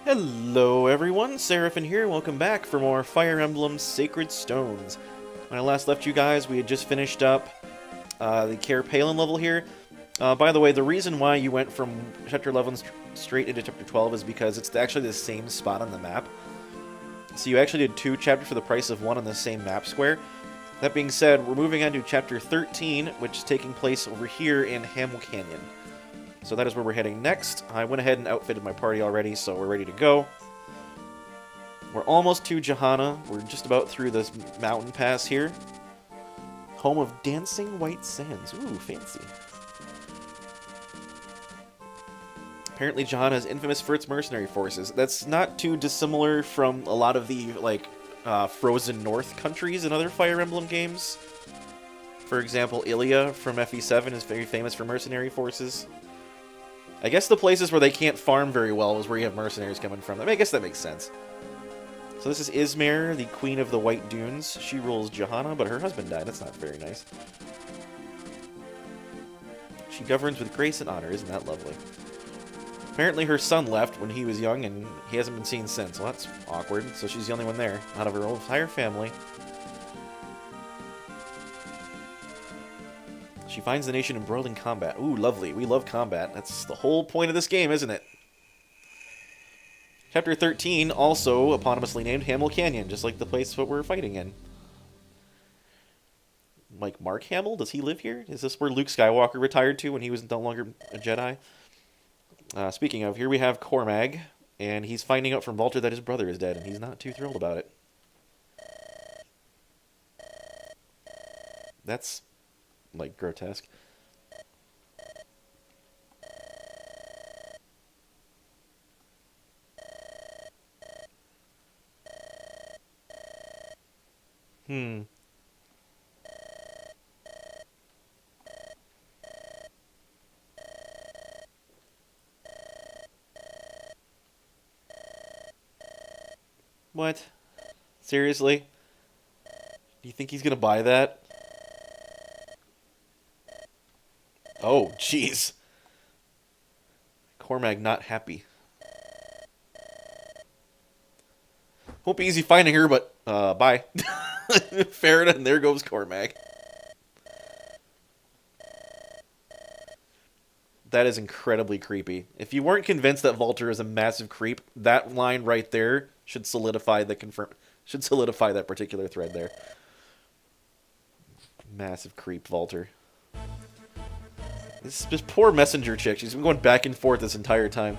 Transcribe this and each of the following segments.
Hello everyone, Seraphin here, welcome back for more Fire Emblem Sacred Stones. When I last left you guys, we had just finished up the Care Palin level here. By the way, the reason why you went from Chapter 11 straight into Chapter 12 is because it's actually the same spot on the map. So you actually did two chapters for the price of one on the same map square. That being said, we're moving on to Chapter 13, which is taking place over here in Hamel Canyon. So that is where we're heading next. I went ahead and outfitted my party already, so we're ready to go. We're almost to Johanna. We're just about through this mountain pass here. Home of Dancing White Sands. Ooh, fancy. Apparently Johanna is infamous for its mercenary forces. That's not too dissimilar from a lot of the, Frozen North countries in other Fire Emblem games. For example, Ilia from FE7 is very famous for mercenary forces. I guess the places where they can't farm very well is where you have mercenaries coming from. I guess that makes sense. So this is Ismare, the Queen of the White Dunes. She rules Johanna, but her husband died. That's not very nice. She governs with grace and honor. Isn't that lovely? Apparently her son left when he was young, and he hasn't been seen since. Well, that's awkward. So she's the only one there, out of her entire family. She finds the nation embroiled in combat. Ooh, lovely. We love combat. That's the whole point of this game, isn't it? Chapter 13, also eponymously named Hamel Canyon, just like the place that we're fighting in. Like Mark Hamill? Does he live here? Is this where Luke Skywalker retired to when he was no longer a Jedi? Speaking of, here we have Cormag, and he's finding out from Valter that his brother is dead, and he's not too thrilled about it. That's grotesque. What? Seriously? Do you think he's gonna buy that? Oh, jeez. Cormag not happy. Won't be easy finding her, but, bye. Fair enough, and there goes Cormag. That is incredibly creepy. If you weren't convinced that Valter is a massive creep, that line right there should solidify that particular thread there. Massive creep, Valter. This poor messenger chick. She's been going back and forth this entire time.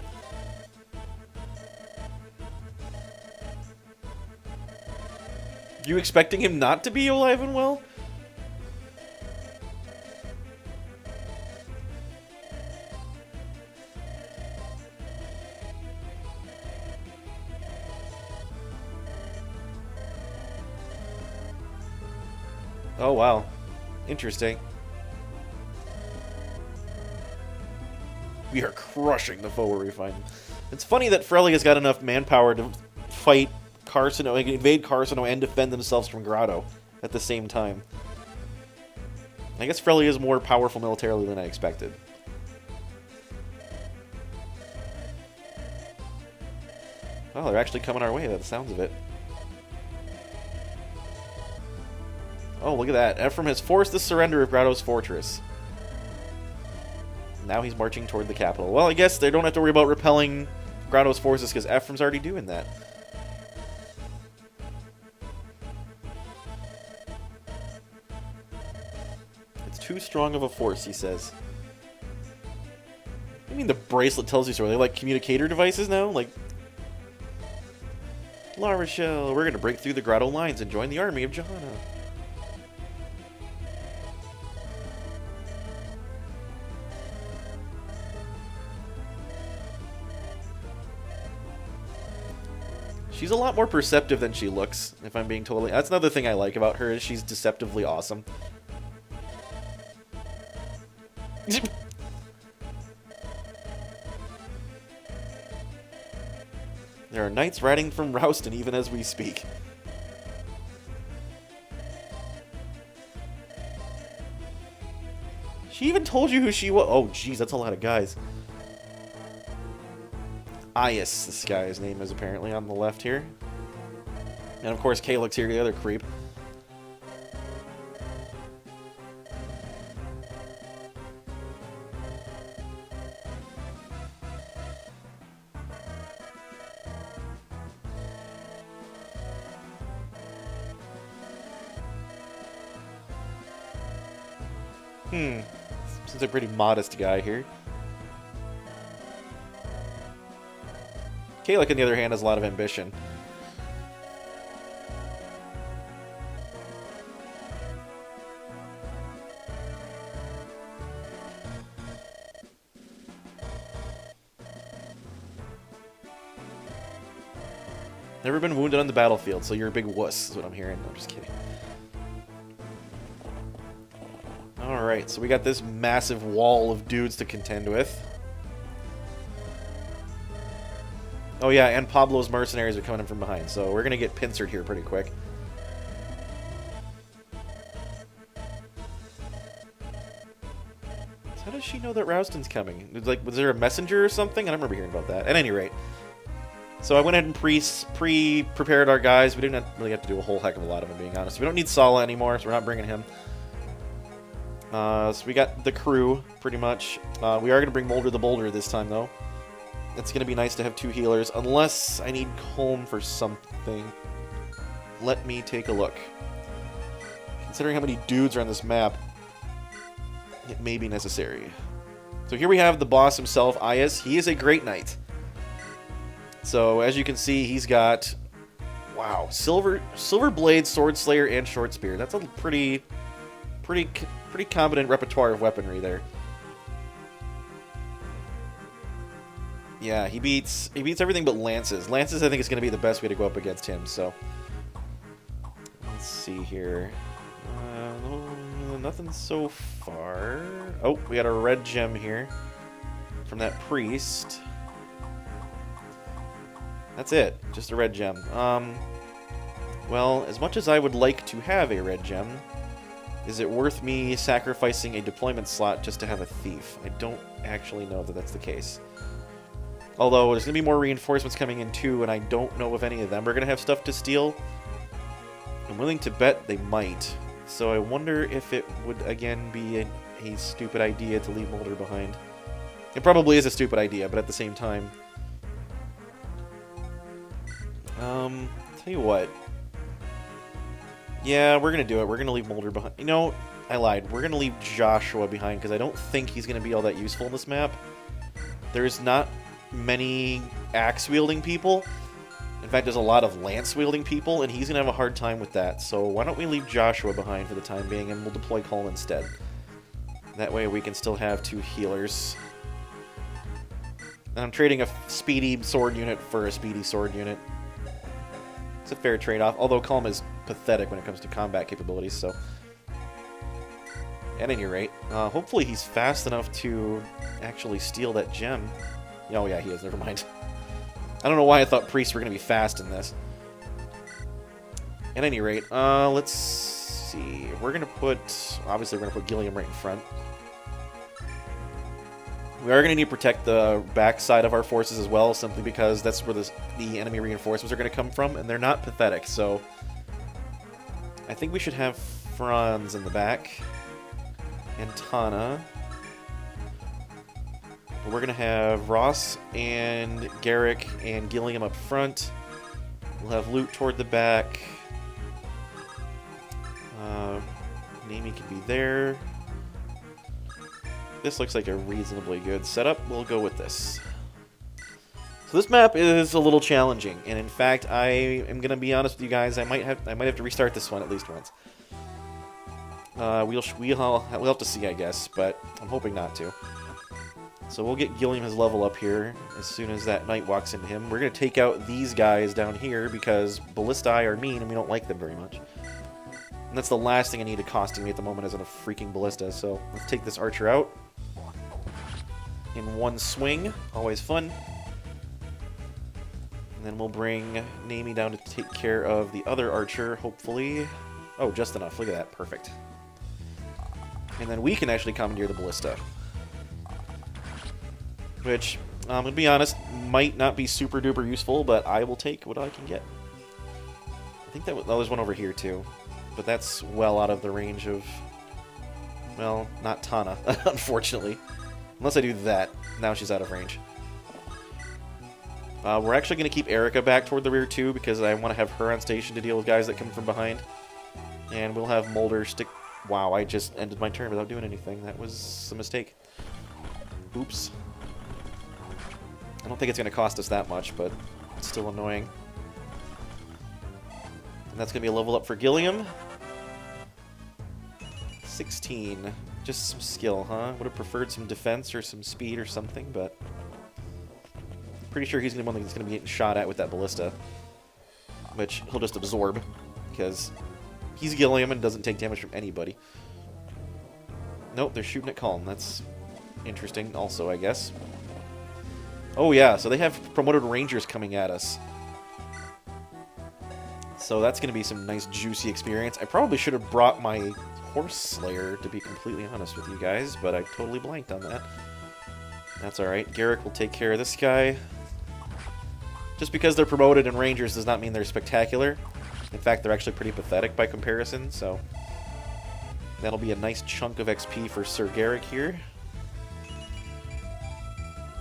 You expecting him not to be alive and well? Oh, wow. Interesting. We are crushing the foe where we find him. It's funny that Frelia's got enough manpower to fight Carcino, invade Carcino, and defend themselves from Grado at the same time. I guess Frelia is more powerful militarily than I expected. Oh, they're actually coming our way by the sounds of it. Oh, look at that. Ephraim has forced the surrender of Grado's fortress. Now he's marching toward the capital. Well, I guess they don't have to worry about repelling Grado's forces because Ephraim's already doing that. It's too strong of a force, he says. I mean, the bracelet tells you so. Are they like communicator devices now? Like, La Rochelle, we're going to break through the Grado lines and join the army of Johanna. She's a lot more perceptive than she looks, if I'm being totally... That's another thing I like about her, is she's deceptively awesome. There are knights riding from Rouston even as we speak. She even told you who she was. Oh, jeez, that's a lot of guys. Ias, this guy's name is apparently on the left here. And of course, Calyx here, the other creep. Seems a pretty modest guy here. Calyx, on the other hand, has a lot of ambition. Never been wounded on the battlefield, so you're a big wuss, is what I'm hearing. No, I'm just kidding. Alright, so we got this massive wall of dudes to contend with. Oh yeah, and Pablo's mercenaries are coming in from behind, so we're gonna get pincered here pretty quick. How does she know that Rouston's coming? Was there a messenger or something? I don't remember hearing about that. At any rate. So I went ahead and pre-prepared our guys. We didn't really have to do a whole heck of a lot of them, being honest. We don't need Sala anymore, so we're not bringing him. So we got the crew, pretty much. We are going to bring Molder the Boulder this time, though. It's going to be nice to have 2 healers, unless I need Colm for something. Let me take a look. Considering how many dudes are on this map, it may be necessary. So here we have the boss himself, Ias. He is a Great Knight. So as you can see, he's got, wow, Silver Blade, Sword Slayer, and Short Spear. That's a pretty competent repertoire of weaponry there. Yeah, he beats everything but lances. Lances, I think, is going to be the best way to go up against him. So let's see here. Nothing so far. Oh, we got a red gem here from that priest. That's it. Just a red gem. Well, as much as I would like to have a red gem, is it worth me sacrificing a deployment slot just to have a thief? I don't actually know that that's the case. Although, there's going to be more reinforcements coming in too, and I don't know if any of them are going to have stuff to steal. I'm willing to bet they might. So I wonder if it would, again, be a stupid idea to leave Molder behind. It probably is a stupid idea, but at the same time... tell you what. Yeah, we're going to do it. We're going to leave Molder behind. You know, I lied. We're going to leave Joshua behind, because I don't think he's going to be all that useful in this map. There's not many axe-wielding people. In fact, there's a lot of lance-wielding people, and he's going to have a hard time with that. So why don't we leave Joshua behind for the time being, and we'll deploy Colm instead. That way we can still have 2 healers. And I'm trading a speedy sword unit for a speedy sword unit. It's a fair trade-off, although Colm is pathetic when it comes to combat capabilities, so... At any rate, hopefully he's fast enough to actually steal that gem. Oh yeah, he is, never mind. I don't know why I thought priests were going to be fast in this. At any rate, let's see. We're going to put... Obviously, we're going to put Gilliam right in front. We are going to need to protect the backside of our forces as well, simply because that's where the enemy reinforcements are going to come from, and they're not pathetic, so... I think we should have Franz in the back. And Tana. We're going to have Ross and Garrick and Gilliam up front. We'll have Luke toward the back. Naomi can be there. This looks like a reasonably good setup. We'll go with this. So this map is a little challenging, and in fact, I am going to be honest with you guys. I might have to restart this one at least once. We'll have to see, I guess, but I'm hoping not to. So we'll get Gilliam his level up here as soon as that knight walks into him. We're going to take out these guys down here because Ballistae are mean and we don't like them very much. And that's the last thing I need costing me at the moment is a freaking Ballista. So let's take this archer out in one swing. Always fun. And then we'll bring Naomi down to take care of the other archer, hopefully. Oh, just enough. Look at that. Perfect. And then we can actually commandeer the Ballista. Which, I'm gonna be honest, might not be super duper useful, but I will take what I can get. I think that there's one over here too, but that's well out of the range of, well, not Tana, unfortunately. Unless I do that, now she's out of range. We're actually gonna keep Erica back toward the rear too, because I want to have her on station to deal with guys that come from behind, and we'll have Mulder stick. Wow, I just ended my turn without doing anything. That was a mistake. Oops. I don't think it's going to cost us that much, but it's still annoying. And that's going to be a level up for Gilliam. 16. Just some skill, huh? Would have preferred some defense or some speed or something, but... pretty sure he's going to be one that's going to be getting shot at with that ballista. Which he'll just absorb, because he's Gilliam and doesn't take damage from anybody. Nope, they're shooting at Calm. That's interesting also, I guess. Oh yeah, so they have promoted rangers coming at us. So that's going to be some nice juicy experience. I probably should have brought my Horse Slayer, to be completely honest with you guys, but I totally blanked on that. That's alright. Garrick will take care of this guy. Just because they're promoted in rangers does not mean they're spectacular. In fact, they're actually pretty pathetic by comparison, so... that'll be a nice chunk of XP for Sir Garrick here.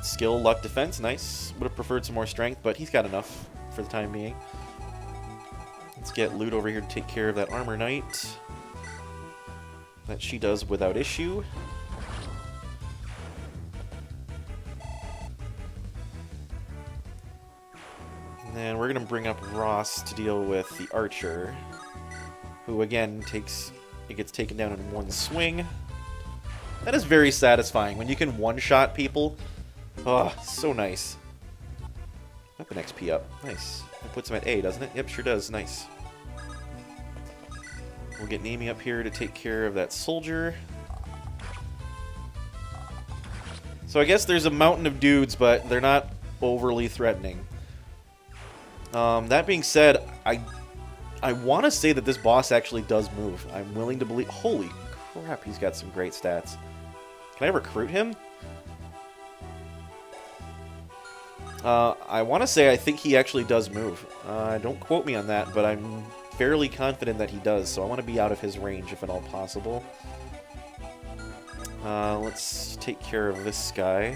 Skill, luck, defense, nice. Would have preferred some more strength, but he's got enough for the time being. Let's get Loot over here to take care of that Armor Knight. That she does without issue. And then we're going to bring up Ross to deal with the Archer, who again gets taken down in one swing. That is very satisfying when you can one-shot people. Oh, so nice. Weapon XP up. Nice. It puts him at A, doesn't it? Yep, sure does. Nice. We'll get Nami up here to take care of that soldier. So I guess there's a mountain of dudes, but they're not overly threatening. That being said, I want to say that this boss actually does move. I'm willing to believe... holy crap, he's got some great stats. Can I recruit him? I want to say I think he actually does move. Don't quote me on that, but I'm fairly confident that he does, so I want to be out of his range if at all possible. Let's take care of this guy.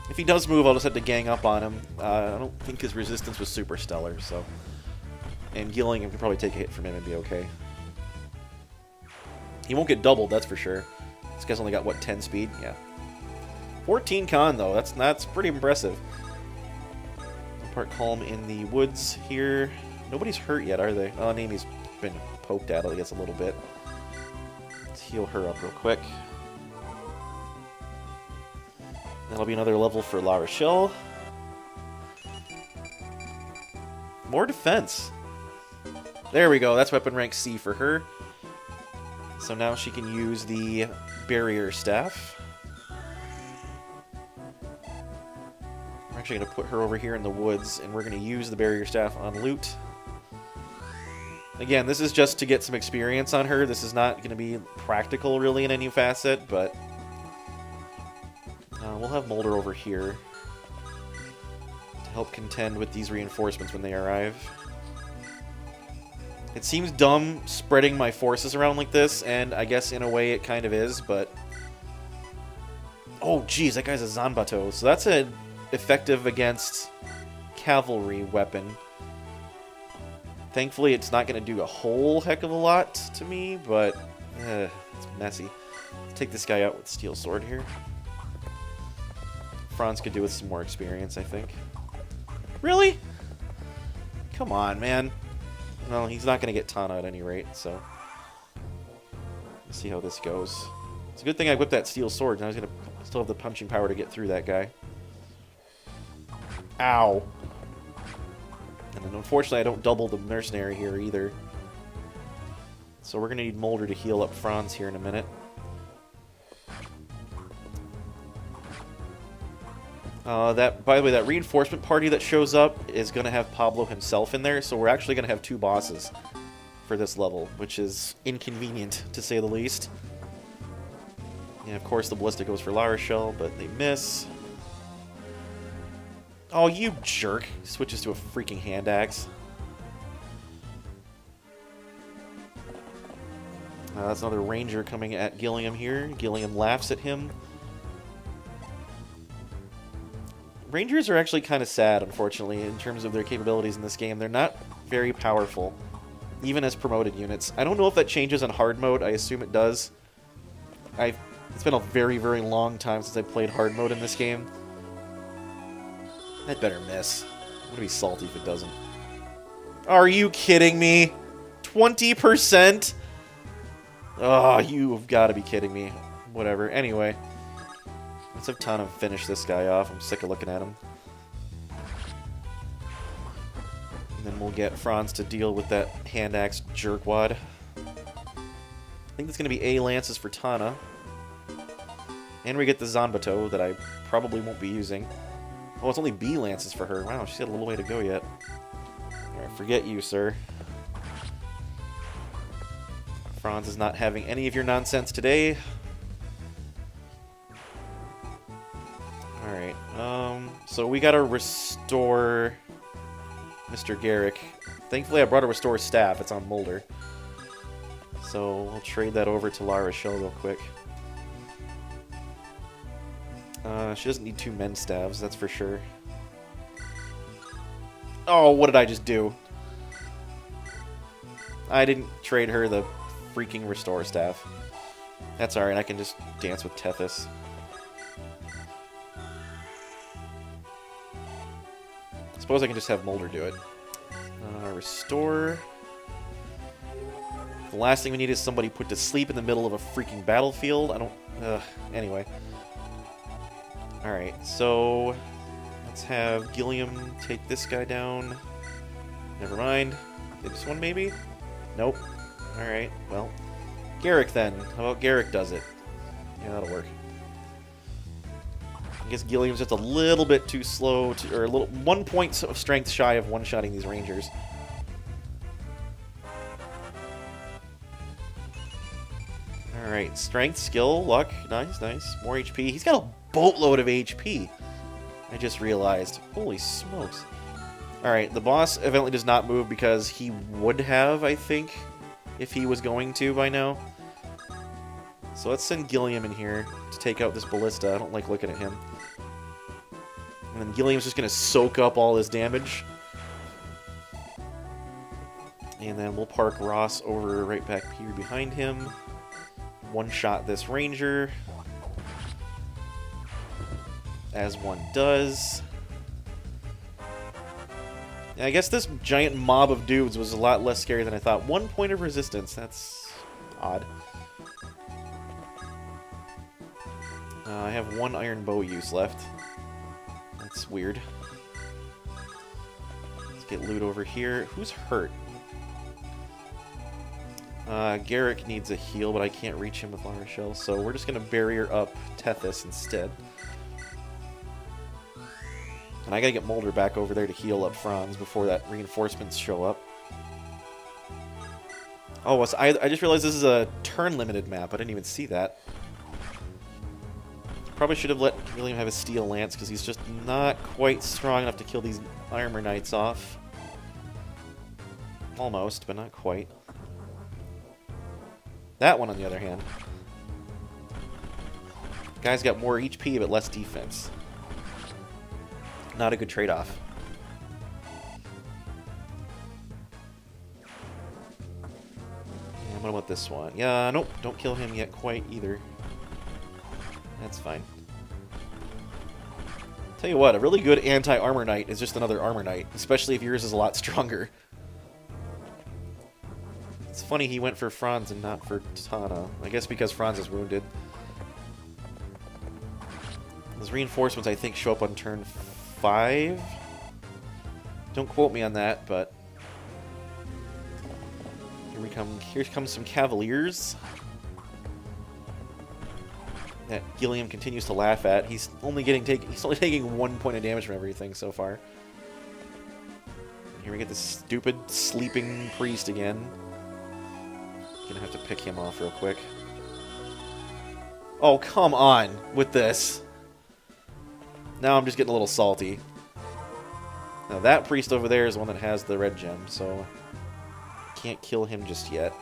If he does move, I'll just have to gang up on him. I don't think his resistance was super stellar, so... and Gillingham can probably take a hit from him and be okay. He won't get doubled, that's for sure. This guy's only got, what, 10 speed? Yeah. 14 con, though. That's pretty impressive. Part Calm in the woods here. Nobody's hurt yet, are they? Oh, Nami's been poked at, I guess, a little bit. Let's heal her up real quick. That'll be another level for La Rochelle. More defense. There we go. That's weapon rank C for her. So now she can use the barrier staff. We're actually going to put her over here in the woods, and we're going to use the barrier staff on Loot. Again, this is just to get some experience on her. This is not going to be practical, really, in any facet, but... we'll have Mulder over here to help contend with these reinforcements when they arrive. It seems dumb spreading my forces around like this, and I guess in a way it kind of is, but... oh, geez, that guy's a Zanbato. So that's an effective against cavalry weapon. Thankfully, it's not going to do a whole heck of a lot to me, but it's messy. Let's take this guy out with Steel Sword here. Franz could do with some more experience, I think. Really? Come on, man. Well, he's not going to get Tana at any rate, so... let's see how this goes. It's a good thing I whipped that Steel Sword, and I was going to still have the punching power to get through that guy. Ow. And then, unfortunately, I don't double the mercenary here either. So we're going to need Mulder to heal up Franz here in a minute. By the way, that reinforcement party that shows up is going to have Pablo himself in there, so we're actually going to have 2 bosses for this level, which is inconvenient, to say the least. And of course the ballista goes for La Rochelle, but they miss. Oh, you jerk. Switches to a freaking hand axe. That's another ranger coming at Gilliam here. Gilliam laughs at him. Rangers are actually kind of sad, unfortunately, in terms of their capabilities in this game. They're not very powerful, even as promoted units. I don't know if that changes on hard mode. I assume it does. It's been a very, very long time since I played hard mode in this game. That better miss. I'm gonna be salty if it doesn't. Are you kidding me? 20%? Oh, you've got to be kidding me. Whatever. Anyway. Let's have Tana finish this guy off. I'm sick of looking at him. And then we'll get Franz to deal with that hand axe jerkwad. I think it's going to be A lances for Tana. And we get the Zanbato that I probably won't be using. Oh, it's only B lances for her. Wow, she's got a little way to go yet. Alright, forget you, sir. Franz is not having any of your nonsense today. Alright, so we gotta restore Mr. Garrick. Thankfully I brought a restore staff, it's on Mulder. So we'll trade that over to La Rochelle real quick. She doesn't need 2 men staves, that's for sure. Oh, what did I just do? I didn't trade her the freaking restore staff. That's alright, I can just dance with Tethys. Suppose I can just have Mulder do it. Restore. The last thing we need is somebody put to sleep in the middle of a freaking battlefield. I don't... anyway. Alright, so... let's have Gilliam take this guy down. Never mind. This one, maybe? Nope. Alright, well. Garrick, then. How about Garrick does it? Yeah, that'll work. I guess Gilliam's just a little bit too slow, or a little 1 point of strength shy of one-shotting these rangers. Alright, strength, skill, luck. Nice, nice. More HP. He's got a boatload of HP. I just realized. Holy smokes. Alright, the boss evidently does not move because he would have, I think, if he was going to by now. So let's send Gilliam in here to take out this ballista. I don't like looking at him. And then Gilliam's just going to soak up all this damage. And then we'll park Ross over right back here behind him. One-shot this ranger. As one does. And I guess this giant mob of dudes was a lot less scary than I thought. 1 point of resistance. That's odd. I have 1 iron bow use left. That's weird. Let's get loot over here. Who's hurt? Garrick needs a heal, but I can't reach him with La Rochelle, so we're just going to barrier up Tethys instead. And I gotta get Mulder back over there to heal up Franz before that reinforcements show up. Oh, so I just realized this is a turn-limited map. I didn't even see that. Probably should have let William have his steel lance, because he's just not quite strong enough to kill these armor knights off. Almost, but not quite. That one, on the other hand. Guy's got more HP, but less defense. Not a good trade-off. And what about this one? Yeah, nope, don't kill him yet quite either. That's fine. Tell you what, a really good anti-armor knight is just another armor knight, especially if yours is a lot stronger. It's funny he went for Franz and not for Tana. I guess because Franz is wounded. Those reinforcements, I think, show up on turn 5. Don't quote me on that, but here we come. Here comes some cavaliers that Gilliam continues to laugh at. He's only taking 1 point of damage from everything so far. Here we get this stupid sleeping priest again. Gonna have to pick him off real quick. Oh, come on with this. Now I'm just getting a little salty. Now that priest over there is the one that has the red gem, so can't kill him just yet.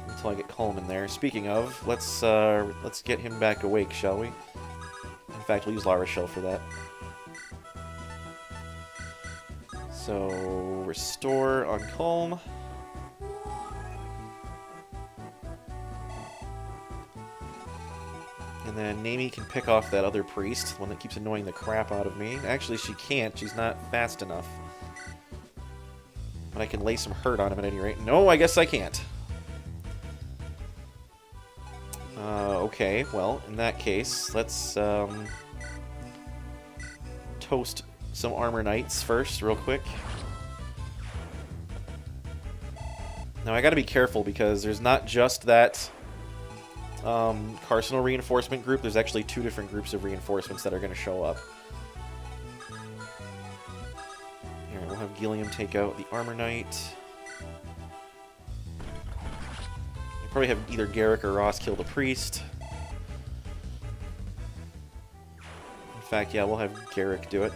Until I get Calm in there. Speaking of, let's get him back awake, shall we? In fact, we'll use Lava Shell for that. So, restore on Calm. And then Nami can pick off that other priest, the one that keeps annoying the crap out of me. Actually, she can't. She's not fast enough. But I can lay some hurt on him at any rate. No, I guess I can't. Okay, well, in that case, let's toast some Armor Knights first, real quick. Now, I gotta be careful because there's not just that Carcinal reinforcement group. There's actually 2 different groups of reinforcements that are going to show up. Here, we'll have Gilliam take out the Armor Knight. We'll probably have either Garrick or Ross kill the Priest. In fact, yeah, we'll have Garrick do it.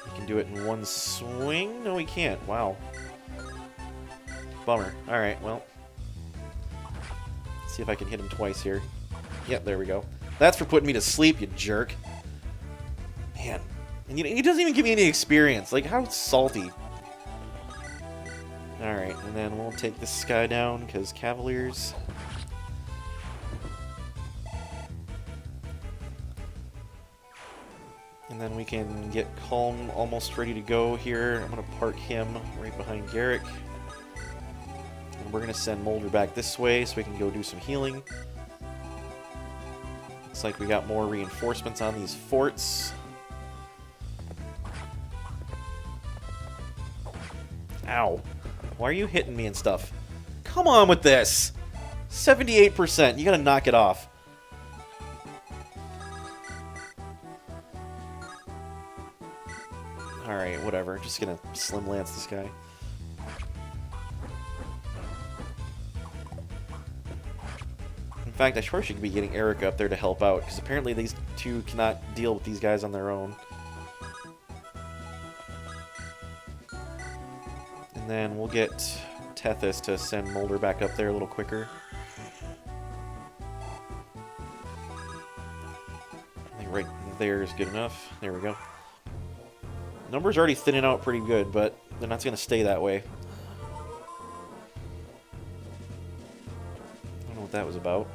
We can do it in one swing? No, we can't. Wow. Bummer. Alright, well. See if I can hit him twice here. Yep, there we go. That's for putting me to sleep, you jerk. Man. And he doesn't even give me any experience. Like, how salty. Alright, and then we'll take this guy down, because Cavaliers. And then we can get Calm almost ready to go here. I'm going to park him right behind Garrick. And we're going to send Molder back this way so we can go do some healing. Looks like we got more reinforcements on these forts. Ow. Why are you hitting me and stuff? Come on with this! 78%. You gotta knock it off. Alright, whatever. Just gonna Slim Lance this guy. In fact, I sure should be getting Erica up there to help out, because apparently these two cannot deal with these guys on their own. And then we'll get Tethys to send Molder back up there a little quicker. I think right there is good enough. There we go. Numbers are already thinning out pretty good, but they're not going to stay that way. I don't know what that was about.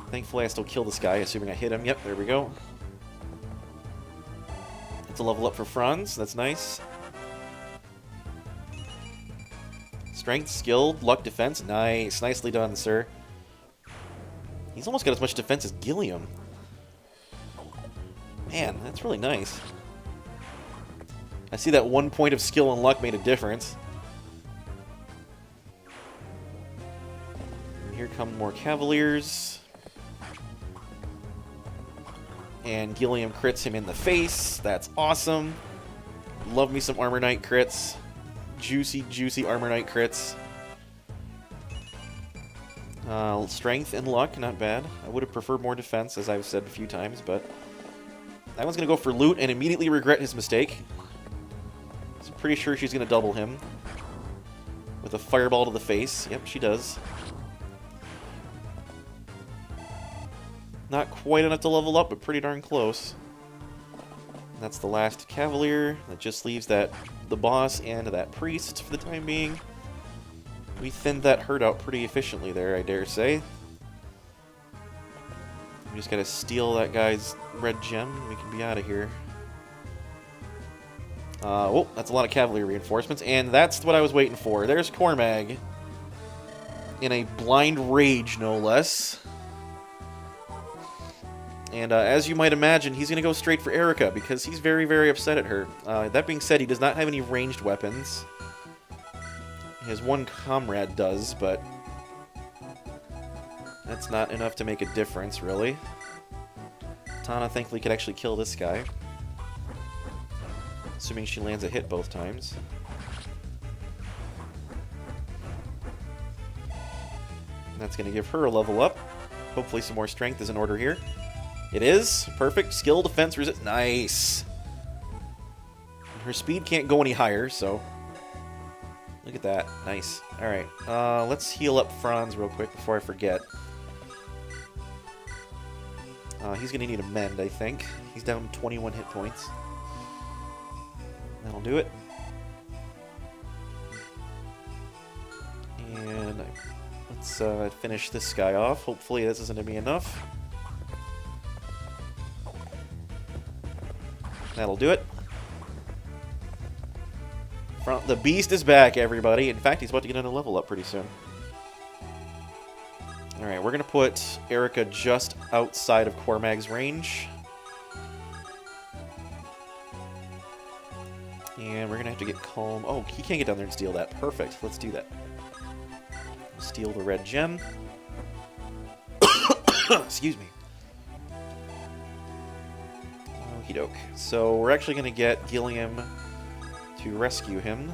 Thankfully, I still kill this guy, assuming I hit him. Yep, there we go. It's a level up for Franz. That's nice. Strength, skill, luck, defense. Nice. Nicely done, sir. He's almost got as much defense as Gilliam. Man, that's really nice. I see that 1 point of skill and luck made a difference. And here come more Cavaliers. And Gilliam crits him in the face. That's awesome. Love me some Armor Knight crits. Juicy, juicy Armor Knight crits. Strength and luck, not bad. I would have preferred more defense, as I've said a few times, but that one's going to go for loot and immediately regret his mistake. So I'm pretty sure she's going to double him with a fireball to the face. Yep, she does. Not quite enough to level up, but pretty darn close. And that's the last Cavalier. That just leaves the boss and that priest for the time being. We thinned that herd out pretty efficiently there, I dare say. We just gotta steal that guy's red gem and we can be out of here. Oh, that's a lot of cavalry reinforcements, and that's what I was waiting for. There's Cormag. In a blind rage, no less. And as you might imagine, he's going to go straight for Erica, because he's very, very upset at her. That being said, he does not have any ranged weapons. His one comrade does, but that's not enough to make a difference, really. Tana, thankfully, could actually kill this guy. Assuming she lands a hit both times. That's going to give her a level up. Hopefully some more strength is in order here. It is. Perfect. Skill, defense, resist. Nice. Her speed can't go any higher, so... Look at that. Nice. Alright. Let's heal up Franz real quick before I forget. He's going to need a mend, I think. He's down 21 hit points. That'll do it. And let's finish this guy off. Hopefully this isn't going to be enough. That'll do it. The beast is back, everybody. In fact, he's about to get another level up pretty soon. Alright, we're going to put Erica just outside of Cormag's range. And we're going to have to get Calm. Oh, he can't get down there and steal that. Perfect. Let's do that. Steal the red gem. Excuse me. Okie doke. So we're actually going to get Gilliam to rescue him.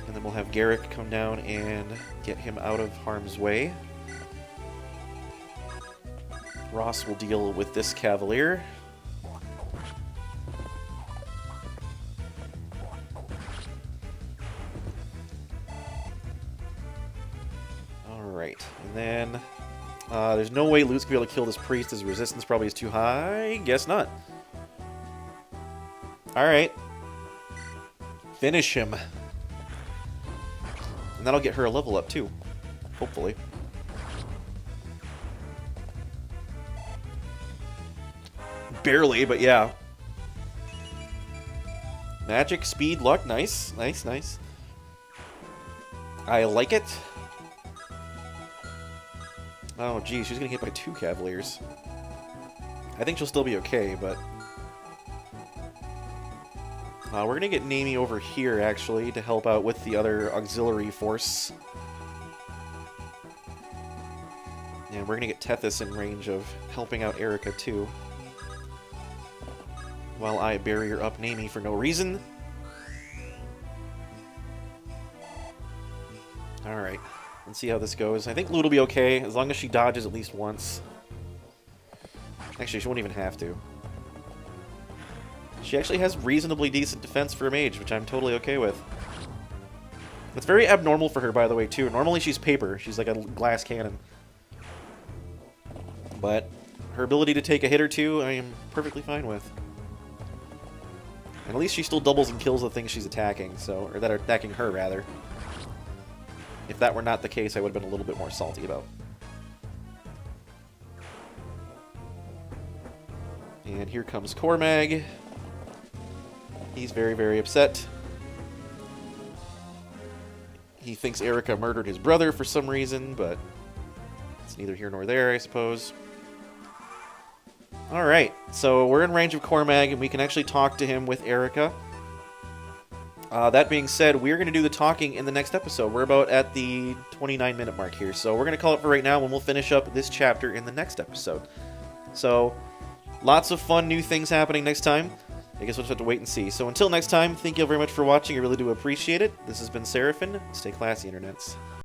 And then we'll have Garrick come down and get him out of harm's way. Ross will deal with this Cavalier. Alright, and then there's no way Luke's gonna be able to kill this priest. His resistance probably is too high. Guess not. Alright. Finish him. And that'll get her a level up too. Hopefully. Barely, but yeah. Magic, speed, luck. Nice. Nice, nice. I like it. Oh, geez. She's going to get hit by 2 Cavaliers. I think she'll still be okay, but... we're going to get Naomi over here, actually, to help out with the other auxiliary force. And we're going to get Tethys in range of helping out Erica, too. While I barrier up Naomi for no reason. Alright, let's see how this goes. I think Loot will be okay, as long as she dodges at least once. Actually, she won't even have to. She actually has reasonably decent defense for a mage, which I'm totally okay with. It's very abnormal for her, by the way, too. Normally she's paper. She's like a glass cannon. But her ability to take a hit or two, I am perfectly fine with. And at least she still doubles and kills the things she's attacking, so, or that are attacking her, rather. If that were not the case, I would have been a little bit more salty about. And here comes Cormag. He's very, very upset. He thinks Erica murdered his brother for some reason, but it's neither here nor there, I suppose. Alright, so we're in range of Cormag, and we can actually talk to him with Erica. That being said, we're going to do the talking in the next episode. We're about at the 29-minute mark here, so we're going to call it for right now, and we'll finish up this chapter in the next episode. So, lots of fun new things happening next time. I guess we'll just have to wait and see. So until next time, thank you very much for watching. I really do appreciate it. This has been Seraphin. Stay classy, internets.